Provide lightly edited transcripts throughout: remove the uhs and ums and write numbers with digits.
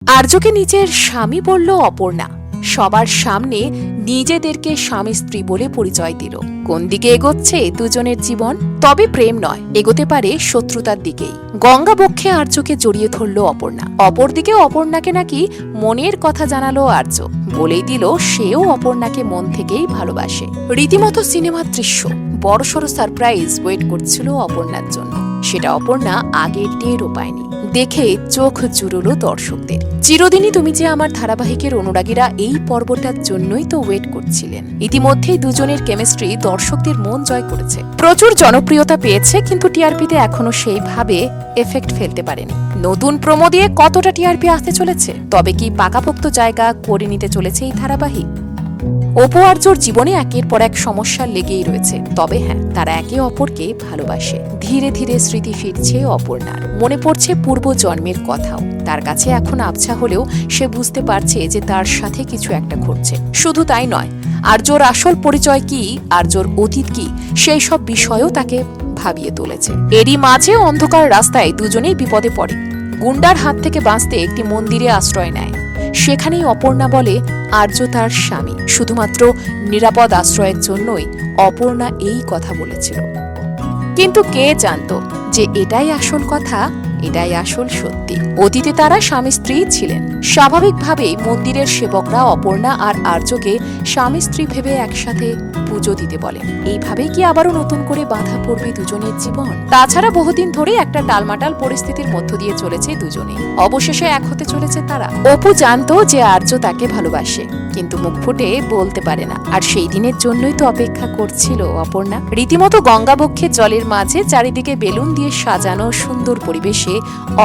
আর্যকে নিজের স্বামী বলল অপর্ণা। সবার সামনে নিজেদেরকে স্বামী স্ত্রী বলে পরিচয় দিল। কোন দিকে এগোচ্ছে দুজনের জীবন? তবে প্রেম নয়, এগোতে পারে শত্রুতার দিকেই। গঙ্গা বক্ষে আর্যকে জড়িয়ে ধরল অপর্ণা। অপরদিকে অপর্ণাকে নাকি মনের কথা জানালো আর্য, বলেই দিল সেও অপর্ণাকে মন থেকেই ভালোবাসে। রীতিমতো সিনেমার দৃশ্য। বড়সড় সারপ্রাইজ ওয়েট করছিল অপর্ণার জন্য। সেটা অপর্ণা আগে টেরও পায়নি। দেখে চোখ জুড়লো দর্শকদের। চিরদিনই তুমি যে আমার ধারাবাহিকের অনুরাগীরা এই পর্বটার জন্যই তো ওয়েট করছিলেন। ইতিমধ্যেই দুজনের কেমিস্ট্রি দর্শকদের মন জয় করেছে। প্রচুর জনপ্রিয়তা পেয়েছে, কিন্তু টিআরপিতে এখনো সেইভাবে এফেক্ট ফেলতে পারেনি। নতুন প্রোমো দিয়ে কতটা টিআরপি আসতে চলেছে? তবে কি পাকাপোক্ত জায়গা করে নিতে চলেছে এই ধারাবাহিক? অপু আর্যর জীবনে একের পর এক সমস্যা লেগেই রয়েছে। তবে হ্যাঁ, তারা একে অপরকে ভালোবাসে। ধীরে ধীরে স্মৃতি ফিরছে অপর্ণার। মনে পড়ছে পূর্ব জন্মের কথাও। তার কাছে এখন আবছা হলেও সে বুঝতে পারছে যে তার সাথে কিছু একটা ঘটছে। শুধু তাই নয়, আর্যর আসল পরিচয় কি, আর্যর অতীত কি, সেই সব বিষয়ও তাকে ভাবিয়ে তুলেছে। এরই মাঝে অন্ধকার রাস্তায় দুজনেই বিপদে পড়ে। গুন্ডার হাত থেকে বাঁচতে একটি মন্দিরে আশ্রয় নেয়। সেখানেই অপর্ণা বলে আর্য তার স্বামী। শুধুমাত্র নিরাপদ আশ্রয়ের জন্যই অপর্ণা এই কথা বলেছিল। কিন্তু কে জানতো যে এটাই আসল কথা, এটাই আসল সত্যি। অতীতে তারা স্বামী স্ত্রী ছিলেন। স্বাভাবিকভাবেই মন্দিরের সেবকরা অপর্ণা আর আর্যকে স্বামী স্ত্রী ভেবে একসাথে পুজো দিতে বলেন। এইভাবেই কি আবারও নতুন করে বাধা পড়বে দুজনের জীবন? তাছাড়া বহুদিন ধরে একটা টালমাটাল পরিস্থিতির মধ্য দিয়ে চলেছে দুজনে। অবশেষে এক হতে চলেছে তারা। অপু জানতো যে আর্য তাকে ভালোবাসে, কিন্তু মুখ ফুটে বলতে পারে না। আর সেই দিনের জন্যই তো অপেক্ষা করছিল অপর্ণা। রীতিমতো গঙ্গাবক্ষের জলের মাঝে চারিদিকে বেলুন দিয়ে সাজানো সুন্দর পরিবেশে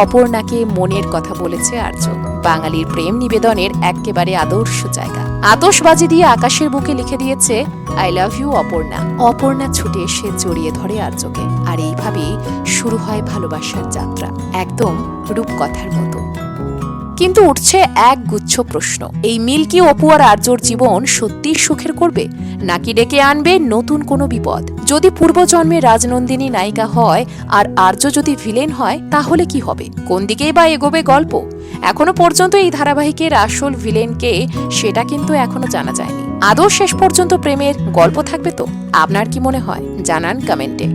অপর্ণাকে মনের কথা বলেছে আর্য। বাঙালির প্রেম নিবেদনের একেবারে আদর্শ জায়গা। আতশবাজি দিয়ে আকাশের বুকে লিখে দিয়েছে I love you Aparna. Aparna ছুটে এসে জড়িয়ে ধরে আর্যকে। আর এইভাবেই শুরু হয় ভালোবাসার যাত্রা, একদম রূপকথার মতো। কিন্তু উঠছে এক গুচ্ছ প্রশ্ন। এই মিল কি অপু আর আর্যর জীবন সত্যি সুখের করবে, নাকি ডেকে আনবে নতুন কোনো বিপদ? যদি পূর্বজন্মে রাজনন্দিনী নায়িকা হয় আর আর্য যদি ভিলেন হয়, তাহলে কি হবে? কোন দিকেই বা এগোবে গল্প? এখনো পর্যন্ত এই ধারাবাহিকের আসল ভিলেনকে, সেটা কিন্তু এখনো জানা যায়নি। আদৌ শেষ পর্যন্ত প্রেমের গল্প থাকবে তো? আপনার কি মনে হয় জানান কমেন্টে।